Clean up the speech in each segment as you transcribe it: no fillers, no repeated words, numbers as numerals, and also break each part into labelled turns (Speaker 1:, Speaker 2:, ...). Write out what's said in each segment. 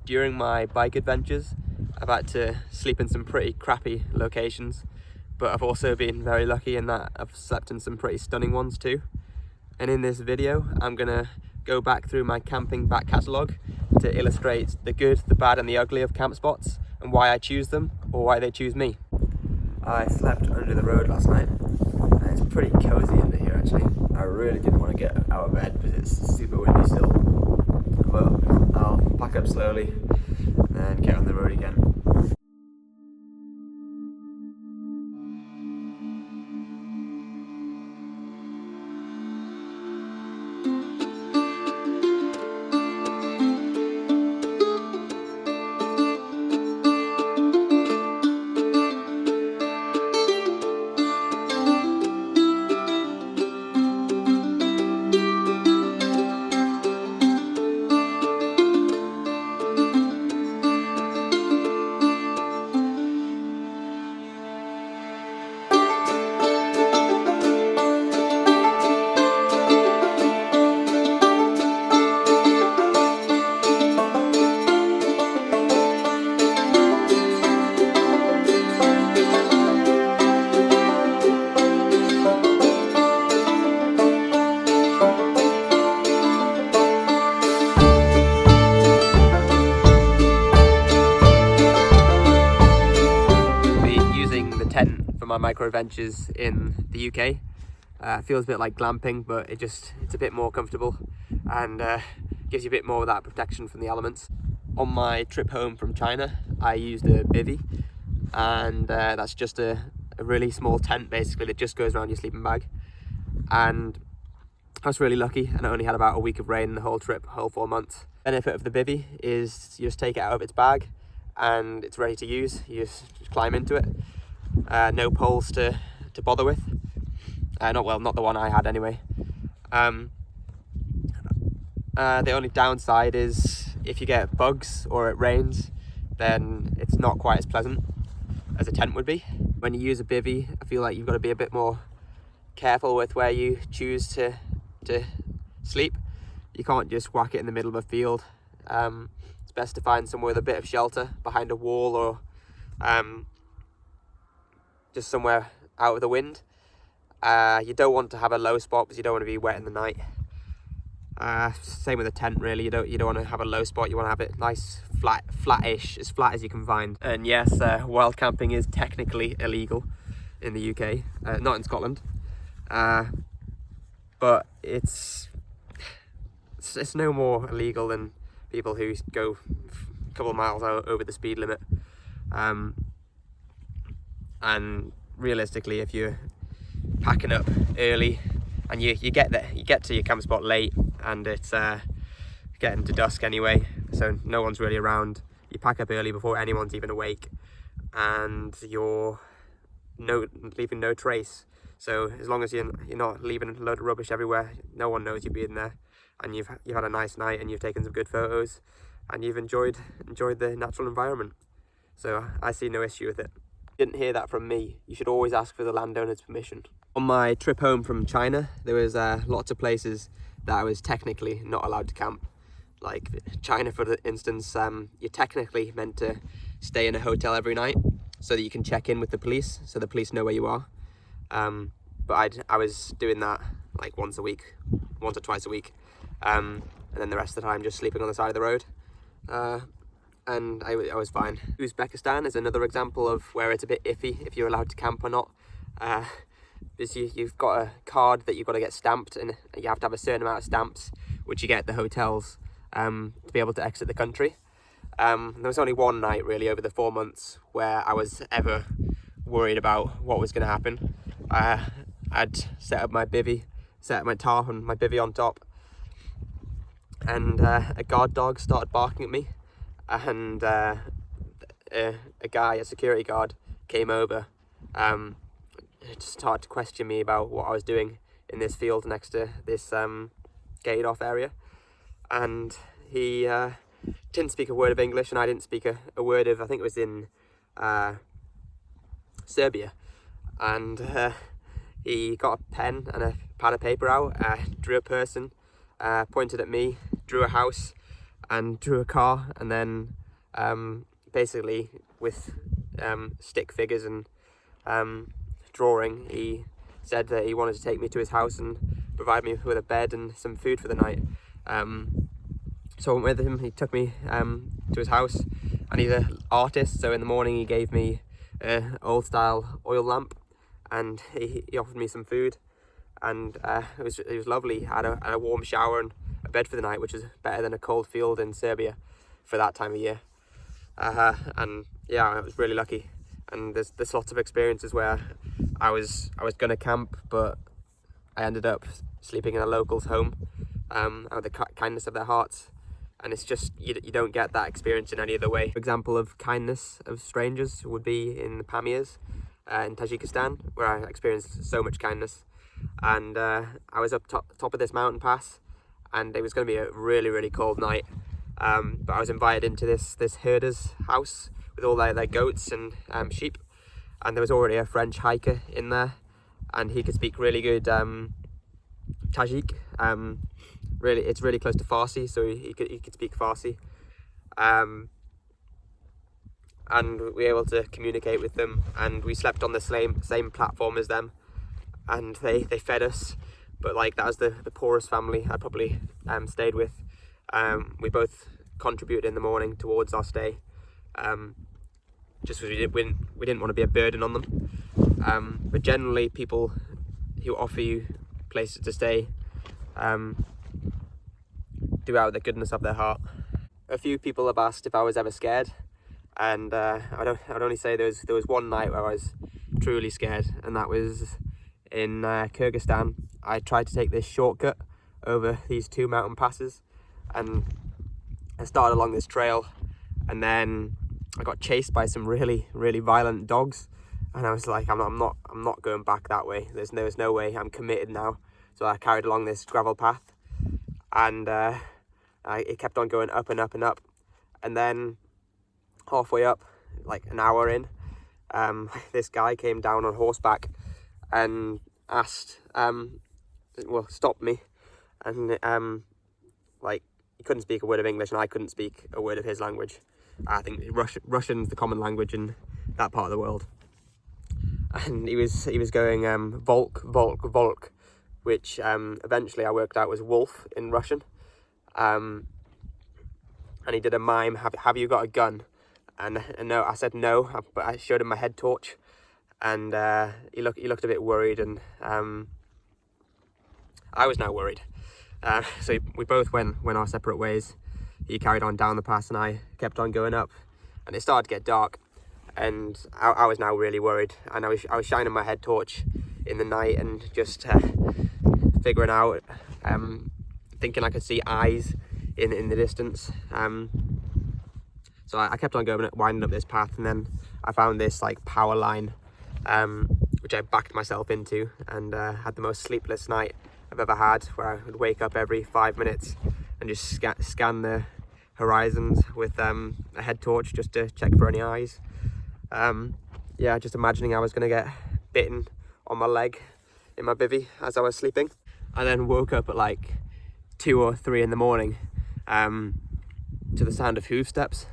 Speaker 1: During my bike adventures, I've had to sleep in some pretty crappy locations, but I've also been very lucky in that I've slept in some pretty stunning ones too. And in this video, I'm gonna go back through my camping back catalogue to illustrate the good, the bad and the ugly of camp spots and why I choose them or why they choose me. I slept under the road last night and it's pretty cozy under here actually. I really didn't want to get out of bed because it's super windy still. But I'll pack up slowly and get on the road again. My micro adventures in the UK. Feels a bit like glamping, but it's a bit more comfortable and gives you a bit more of that protection from the elements. On my trip home from China, I used a Bivy, and that's just a really small tent basically that just goes around your sleeping bag. And I was really lucky, and I only had about a week of rain the whole trip, whole 4 months. Benefit of the Bivy is you just take it out of its bag and it's ready to use. You just climb into it. No poles to bother with. Not the one I had anyway. The only downside is if you get bugs or it rains, then it's not quite as pleasant as a tent would be. When you use a Bivy, I feel like you've got to be a bit more careful with where you choose to sleep. You can't just whack it in the middle of a field. It's best to find somewhere with a bit of shelter behind a wall or just somewhere out of the wind. You don't want to have a low spot because you don't want to be wet in the night. Same with a tent really, you don't want to have a low spot, you want to have it nice, flat-ish, as flat as you can find. And yes, wild camping is technically illegal in the UK, not in Scotland. But it's no more illegal than people who go a couple of miles over the speed limit. And realistically, if you're packing up early and you get to your camp spot late and it's getting to dusk anyway, so no one's really around, you pack up early before anyone's even awake and you're leaving no trace. So as long as you're not leaving a load of rubbish everywhere, no one knows you've been there, and you've had a nice night and you've taken some good photos and you've enjoyed the natural environment. So I see no issue with it. Didn't hear that from me. You should always ask for the landowner's permission. On my trip home from China, there was lots of places that I was technically not allowed to camp. Like China, for instance, you're technically meant to stay in a hotel every night so that you can check in with the police, so the police know where you are. But I was doing that like once or twice a week, and then the rest of the time just sleeping on the side of the road. And I was fine. Uzbekistan is another example of where it's a bit iffy if you're allowed to camp or not. Because you've got a card that you've got to get stamped, and you have to have a certain amount of stamps, which you get at the hotels, to be able to exit the country. There was only one night really over the 4 months where I was ever worried about what was going to happen. I'd set up my tarp and my bivy on top, and a guard dog started barking at me. And a security guard, came over, started to question me about what I was doing in this field next to this gated off area. And he didn't speak a word of English, and I didn't speak a word of, I think it was in Serbia. And he got a pen and a pad of paper out, drew a person, pointed at me, drew a house, and drew a car, and then basically with stick figures and drawing, he said that he wanted to take me to his house and provide me with a bed and some food for the night. So I went with him. He took me to his house, and he's an artist, so in the morning he gave me an old style oil lamp, and he offered me some food, and it was lovely. I had a warm shower and a bed for the night, which is better than a cold field in Serbia for that time of year. And yeah, I was really lucky. And there's lots of experiences where I was gonna camp, but I ended up sleeping in a local's home out of the kindness of their hearts. And it's just, you don't get that experience in any other way. For example of kindness of strangers would be in the Pamirs in Tajikistan, where I experienced so much kindness. And I was up top of this mountain pass, and it was going to be a really, really cold night. But I was invited into this herder's house with all their goats and sheep. And there was already a French hiker in there, and he could speak really good Tajik. It's really close to Farsi, so he could speak Farsi. And we were able to communicate with them, and we slept on the same platform as them, and they fed us. But like, that was the poorest family I probably stayed with. We both contributed in the morning towards our stay, just because we didn't want to be a burden on them. But generally, people who offer you places to stay do out of the goodness of their heart. A few people have asked if I was ever scared, and I'd only say there was one night where I was truly scared, and that was in Kyrgyzstan. I tried to take this shortcut over these 2 mountain passes, and I started along this trail, and then I got chased by some really, really violent dogs, and I was like, I'm not going back that way. There's no way. I'm committed now. So I carried along this gravel path, and it kept on going up and up and up, and then halfway up, like an hour in, this guy came down on horseback and asked, stopped me, and like, he couldn't speak a word of English, and I couldn't speak a word of his language. I think Russian's the common language in that part of the world. And he was going volk, volk, volk, which eventually I worked out was wolf in Russian. And he did a mime, have you got a gun? And no, I said no, but I showed him my head torch, and he looked a bit worried, and I was now worried. So we both went our separate ways. He carried on down the pass, and I kept on going up, and it started to get dark, and I was now really worried, and I was shining my head torch in the night and just figuring out, thinking I could see eyes in the distance. So I kept on going, winding up this path, and then I found this like power line, which I backed myself into, and had the most sleepless night I've ever had, where I would wake up every 5 minutes and just scan the horizons with a head torch just to check for any eyes. Yeah, just imagining I was going to get bitten on my leg in my bivy as I was sleeping. I then woke up at like 2 or 3 in the morning to the sound of hoof steps,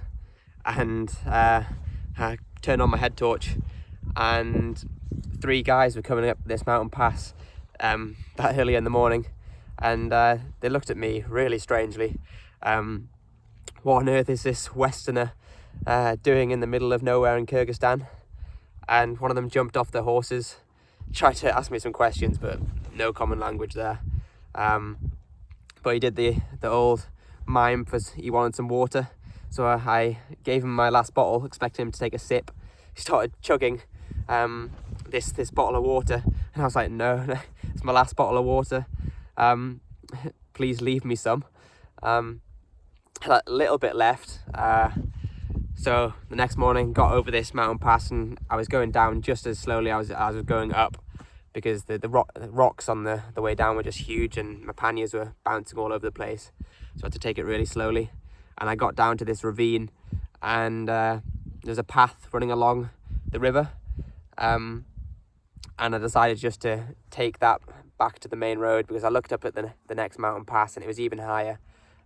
Speaker 1: and I turned on my head torch, and 3 guys were coming up this mountain pass that early in the morning, and they looked at me really strangely. What on earth is this Westerner doing in the middle of nowhere in Kyrgyzstan? And one of them jumped off their horses, tried to ask me some questions, but no common language there. But he did the old mime, because he wanted some water. So I gave him my last bottle, expecting him to take a sip. He started chugging this bottle of water, and I was like, no, it's my last bottle of water. Please leave me some. Had a little bit left. So the next morning, got over this mountain pass, and I was going down just as slowly as I was going up, because the rocks on the way down were just huge, and my panniers were bouncing all over the place. So I had to take it really slowly. And I got down to this ravine, and there's a path running along the river. And I decided just to take that back to the main road, because I looked up at the next mountain pass, and it was even higher.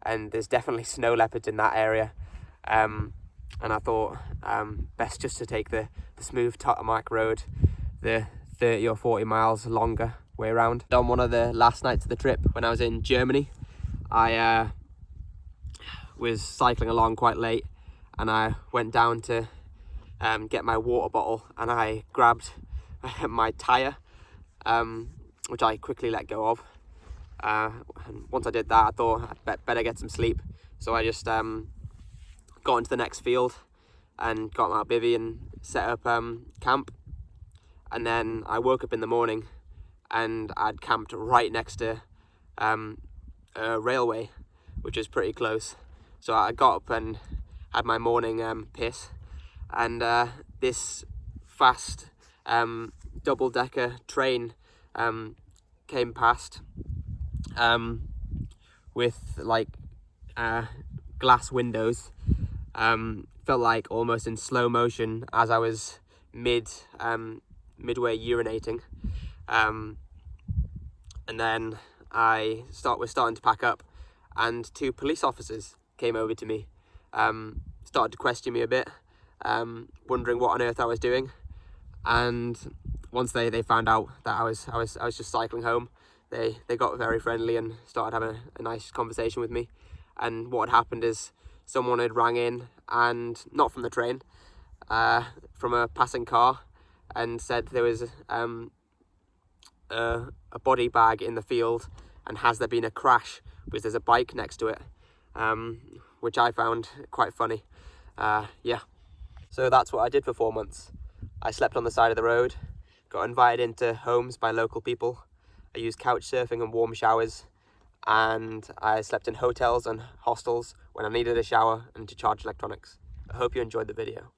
Speaker 1: and there's definitely snow leopards in that area. And I thought best just to take the smooth tarmac road, the 30 or 40 miles longer way around. On one of the last nights of the trip, when I was in Germany, I was cycling along quite late, and I went down to get my water bottle, and I grabbed my tyre, which I quickly let go of. And once I did that, I thought I'd better get some sleep. So I just got into the next field and got my bivy and set up camp. And then I woke up in the morning and I'd camped right next to a railway, which is pretty close. So I got up and had my morning piss, and this fast double-decker train came past with like glass windows. Felt like almost in slow motion as I was midway urinating, and then we're starting to pack up, and 2 police officers came over to me, started to question me a bit, wondering what on earth I was doing. And once they found out that I was just cycling home, they got very friendly and started having a nice conversation with me. And what had happened is someone had rang in, and not from the train, from a passing car, and said there was a body bag in the field, and has there been a crash, because there's a bike next to it, which I found quite funny. Yeah, so that's what I did for 4 months. I slept on the side of the road, got invited into homes by local people. I used couch surfing and warm showers, and I slept in hotels and hostels when I needed a shower and to charge electronics. I hope you enjoyed the video.